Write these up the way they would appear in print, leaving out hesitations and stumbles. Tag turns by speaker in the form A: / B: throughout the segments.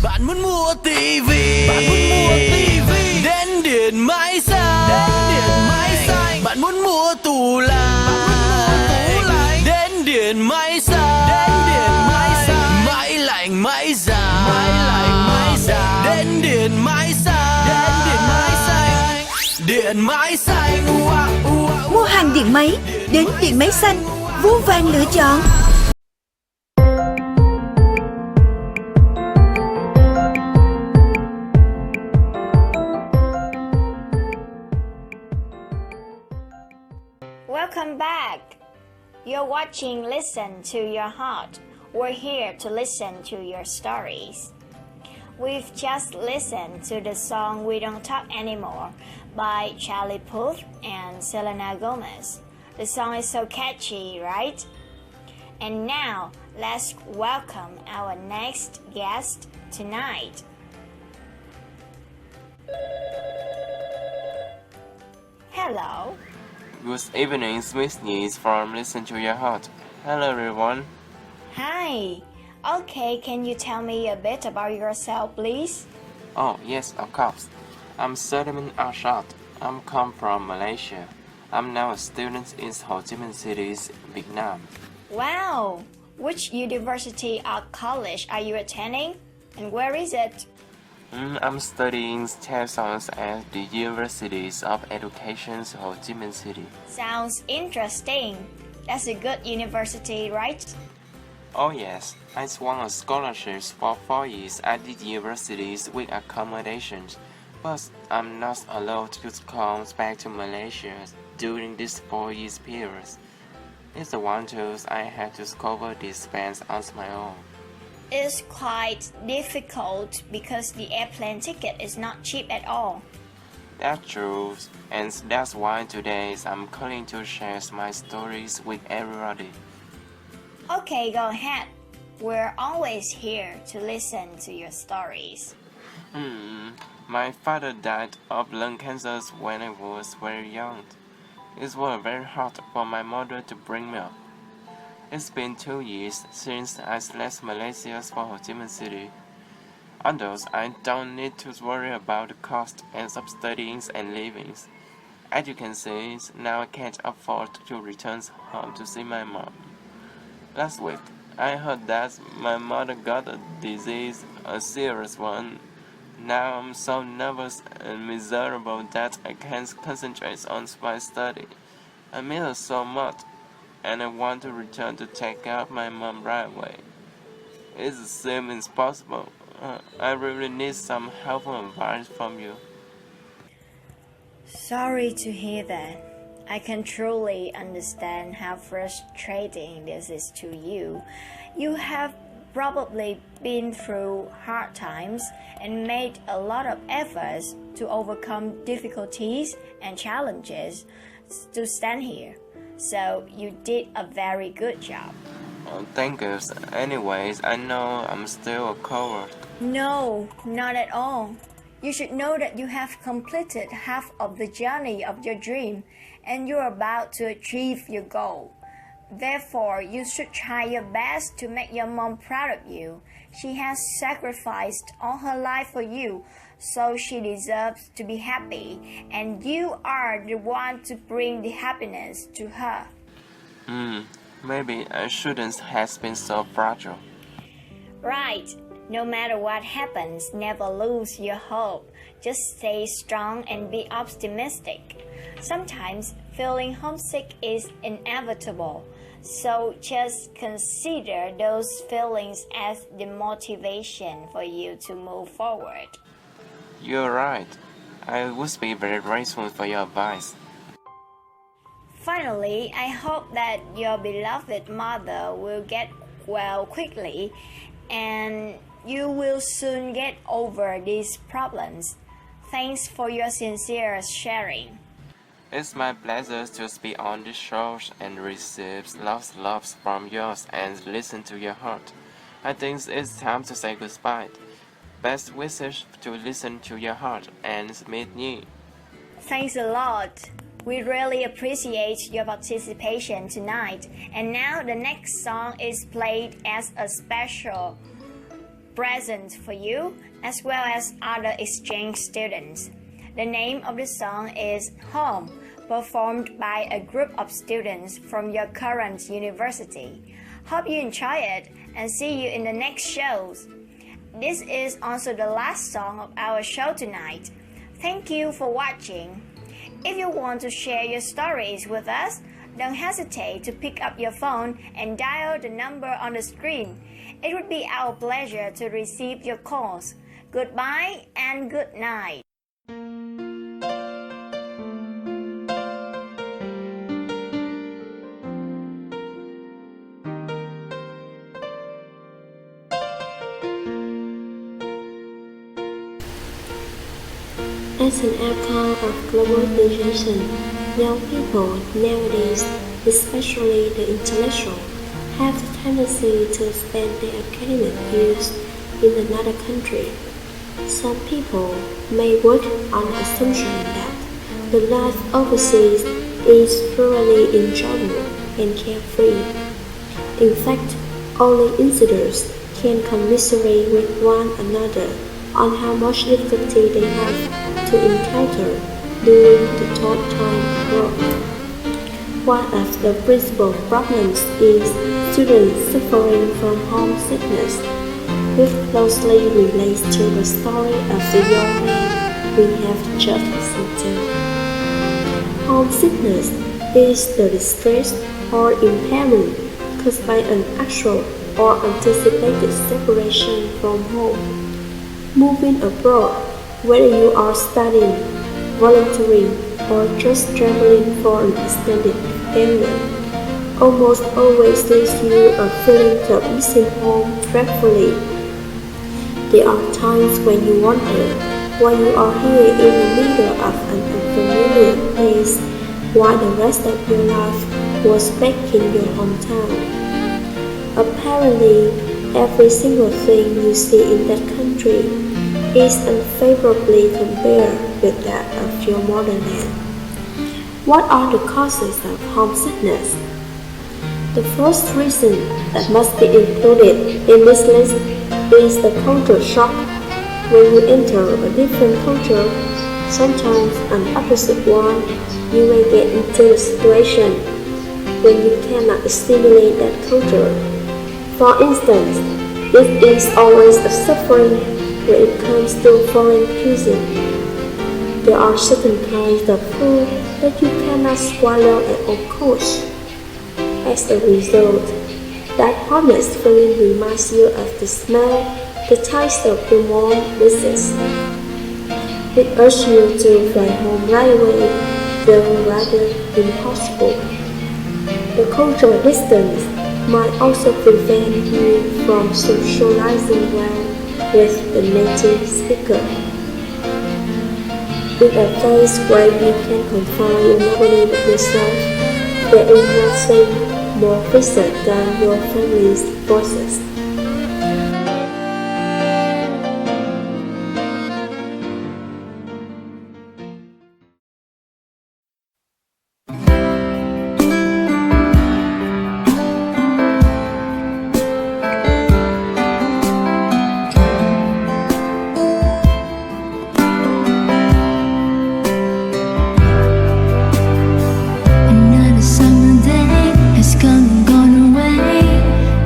A: Bạn muốn mua tivi, bạn muốn mua tivi, đến điện máy xanh, đến điện máy xanh. Bạn muốn mua tủ lạnh, bạn muốn mua tủ lạnh, đến điện máy xanh, đến điện máy xanh. Máy lạnh, máy giặt, máy lạnh, máy giặt, đến điện máy xanh, đến điện máy xanh. Điện máy xanh.
B: Mua hàng điện máy đến điện máy xanh, vô vàn lựa chọn.
C: Welcome back. You're watching Listen to Your Heart. We're here to listen to your stories. We've just listened to the song We Don't Talk Anymore by Charlie Puth and Selena Gomez. The song is so catchy, right? And now, let's welcome our next guest tonight. Hello.
D: Good evening, Miss Nhi from Listen to Your Heart. Hello, everyone.
C: Hi. Okay, can you tell me a bit about yourself, please?
D: Oh, yes, of course. I'm Suleiman Arshad. I'm come from Malaysia. I'm now a student in Ho Chi Minh City, Vietnam.
C: Wow. Which university or college are you attending? And where is it?
D: I'm studying science at the Universities of Education, Ho Chi Minh City.
C: Sounds interesting. That's a good university, right?
D: Oh yes, I won a scholarship for 4 years at the universities with accommodations, but I'm not allowed to come back to Malaysia during this 4 years period. It's the one tools I had to cover this expense on my own.
C: It's quite difficult because the airplane ticket is not cheap at all.
D: That's true, and that's why today I'm calling to share my stories with everybody.
C: Okay, go ahead. We're always here to listen to your stories.
D: My father died of lung cancer when I was very young. It was very hard for my mother to bring me up. It's been 2 years since I left Malaysia for Ho Chi Minh City. Although I don't need to worry about the cost of studying and living. As you can see, now I can't afford to return home to see my mom. Last week, I heard that my mother got a disease, a serious one. Now I'm so nervous and miserable that I can't concentrate on my study. I miss her so much, and I want to return to take care of my mom right away. It seems impossible. I really need some helpful advice from you.
C: Sorry to hear that. I can truly understand how frustrating this is to you. You have probably been through hard times and made a lot of efforts to overcome difficulties and challenges to stand here. So you did a very good job.
D: Thank you. Anyways, I know I'm still a coward.
C: No, not at all. You should know that you have completed half of the journey of your dream and you're about to achieve your goal. Therefore, you should try your best to make your mom proud of you. She has sacrificed all her life for you, so she deserves to be happy, and you are the one to bring the happiness to her.
D: Maybe I shouldn't have been so fragile.
C: Right. No matter what happens, never lose your hope. Just stay strong and be optimistic. Sometimes feeling homesick is inevitable, so just consider those feelings as the motivation for you to move forward.
D: You're right. I would be very grateful for your advice.
C: Finally, I hope that your beloved mother will get well quickly and you will soon get over these problems. Thanks for your sincere sharing.
D: It's my pleasure to speak on this show and receive lots of love from yours and listen to your heart. I think it's time to say goodbye. Best wishes to listen to your heart and meet you.
C: Thanks a lot. We really appreciate your participation tonight. And now the next song is played as a special present for you as well as other exchange students. The name of the song is Home, performed by a group of students from your current university. Hope you enjoy it and see you in the next shows. This is also the last song of our show tonight. Thank you for watching. If you want to share your stories with us, don't hesitate to pick up your phone and dial the number on the screen. It would be our pleasure to receive your calls. Goodbye and good night.
E: As an outcome of globalization, young people nowadays, especially the intellectual, have the tendency to spend their academic years in another country. Some people may work on the assumption that the life overseas is thoroughly enjoyable and carefree. In fact, only insiders can commiserate with one another on how much difficulty they have to encounter during the tough time abroad. One of the principal problems is students suffering from homesickness, which closely relates to the story of the young man we have just listened to. Homesickness is the distress or impairment caused by an actual or anticipated separation from home. Moving abroad, whether you are studying, volunteering, or just traveling for an extended period, almost always leaves you a feeling of missing home dreadfully. There are times when you wonder why you are here in the middle of an unfamiliar place while the rest of your life was back in your hometown. Apparently, every single thing you see in that country is unfavorably compared with that of your motherland. What are the causes of homesickness? The first reason that must be included in this list is the culture shock. When you enter a different culture, sometimes an opposite one, you may get into a situation when you cannot assimilate that culture. For instance, it is always a suffering when it comes to foreign cuisine. There are certain kinds of food that you cannot swallow at all costs. As a result, that harmless feeling reminds you of the smell, the taste of your warm dishes. It urges you to fly home right away, though rather impossible. The cultural distance might also prevent you from socializing well with the native speaker. In a place where you can confine your nobody but yourself, there is nothing more present than your family's voices.
F: Another summer day has come and gone away.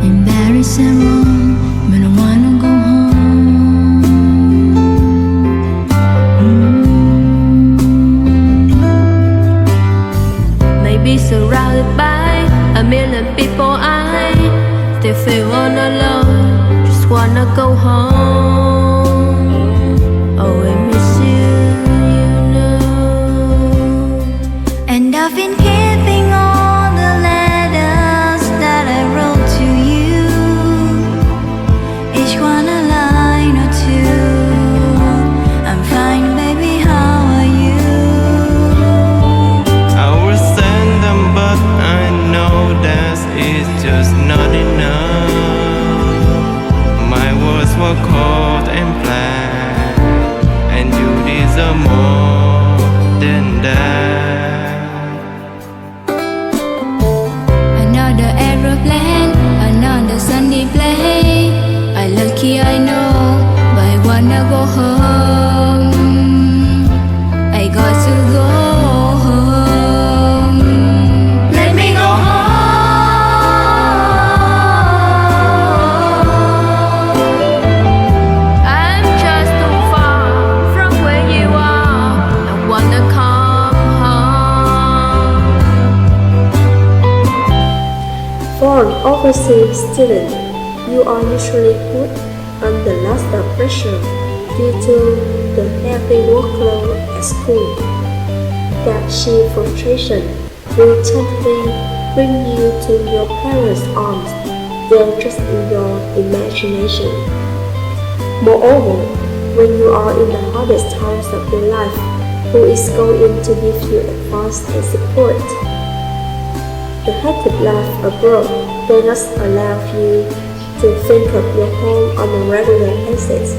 F: Embarrassed and wrong, but I wanna go home. Maybe surrounded by a million people, I still feel all alone. Just wanna go home. Oh, I miss you, you know. And I've been keeping all the letters that I wrote to you, each one a line or two. I'm fine, baby, how are you?
D: I will send them, but I know that it's just not enough. My words were cold and bland, and you deserve more than that.
F: Another aeroplane, another sunny plane. I lucky I know
E: For an overseas student, you are usually put under lots of pressure due to the heavy workload at school. That sheer frustration will totally bring you to your parents' arms, though just in your imagination. Moreover, when you are in the hardest times of your life, who is going to give you advice and support? The hectic life abroad does not allow you to think of your home on a regular basis,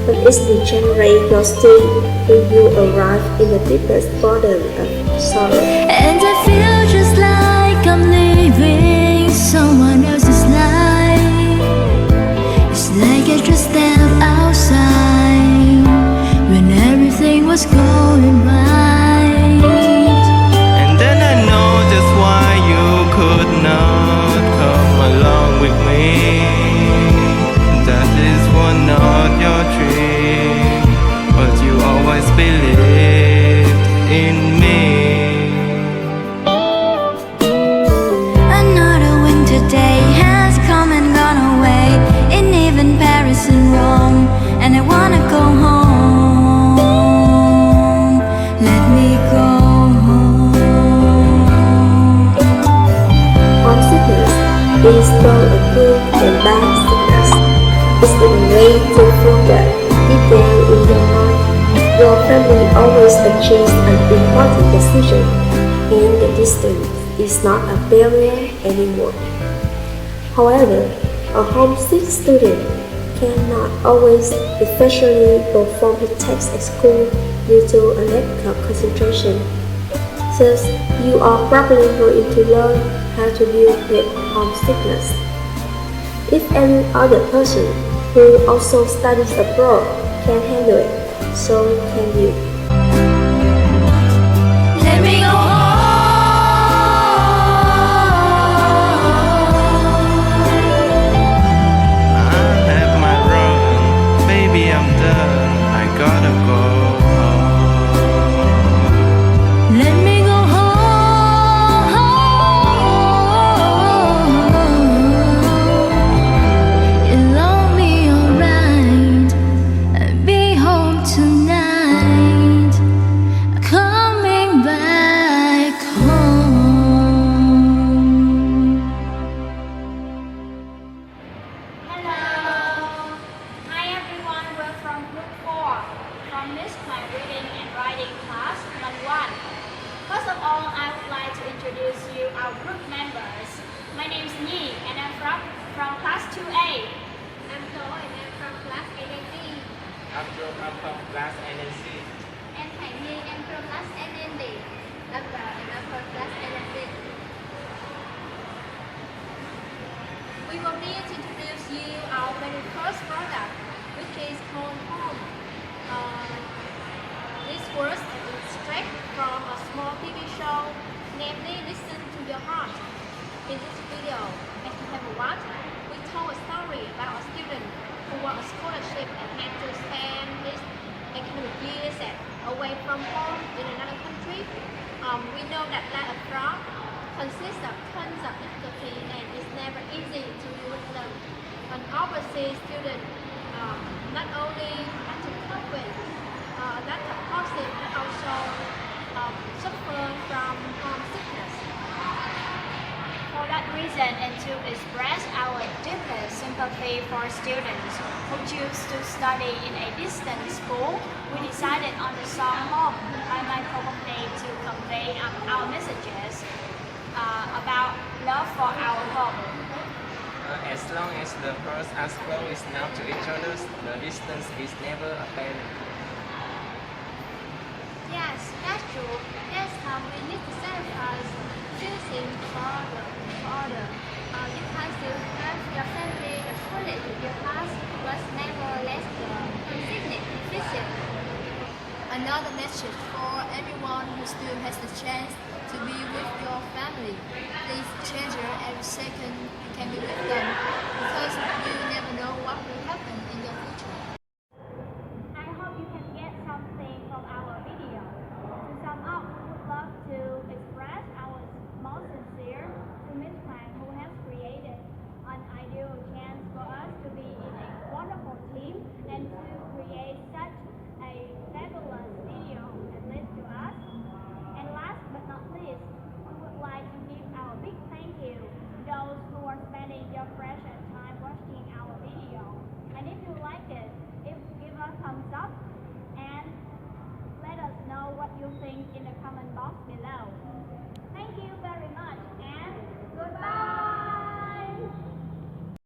E: but it degenerates your state when you arrive in the deepest bottom of sorrow.
F: And I feel just like I'm living someone else's life. It's like I just stepped outside when everything was going right.
D: And then I know just why you could not come along with me. That is one not your dream, but you always believed in me.
F: Another winter day has come and gone away, in even Paris and Rome, and I wanna go home. Let me go home.
E: Homesickness is both a good and bad sickness. It's a way to forget deep down in your heart your family always achieves an important decision, and the distance is not a barrier anymore. However, a homesick student cannot always effectively perform his tasks at school due to a lack of concentration. Thus, you are probably going to learn how to deal with homesickness. If any other person who also studies abroad can handle it, so can you.
F: Let me go home.
D: I have my run, baby, I'm done. I gotta go home.
F: Let me go home. It'll all be alright. I'll be home tonight. Coming back home.
G: Hello! Hi everyone, we're from Group 4, from Miss My Reading and Writing class, number 1. First of all, I would like to introduce you our group members. My name is Nhi and I'm from class 2A. I'm Do and I'm from class 8B.
D: I'm from class NNC.
G: And Hoàng Nhi, I'm from class NND. I'm Đào and I'm from class NND. We will need to introduce you our very first product, which is called home. This word is extract from a small TV show, namely Listen to Your Heart. In this video, as you have watched, we told a story about a student who won a scholarship and had to spend his academic years away from home in another country. We know that life abroad consists of tons of difficulty and it's never easy to live with them. An overseas student not only had to cope with that positive but also suffer from homesickness. For that reason, and to express our deepest sympathy for students who choose to study in a distant school, we decided on the song Home by Michael Buble to convey our messages about love for our home.
D: As long as the hearts are close enough to each other, the distance is never a barrier.
G: Yes, that's true. That's how we need to sacrifice choosing for other. You can still have your family fully with your past, but never let the homesickness defeat you.
H: Another message for everyone who still has the chance to be with your family. Please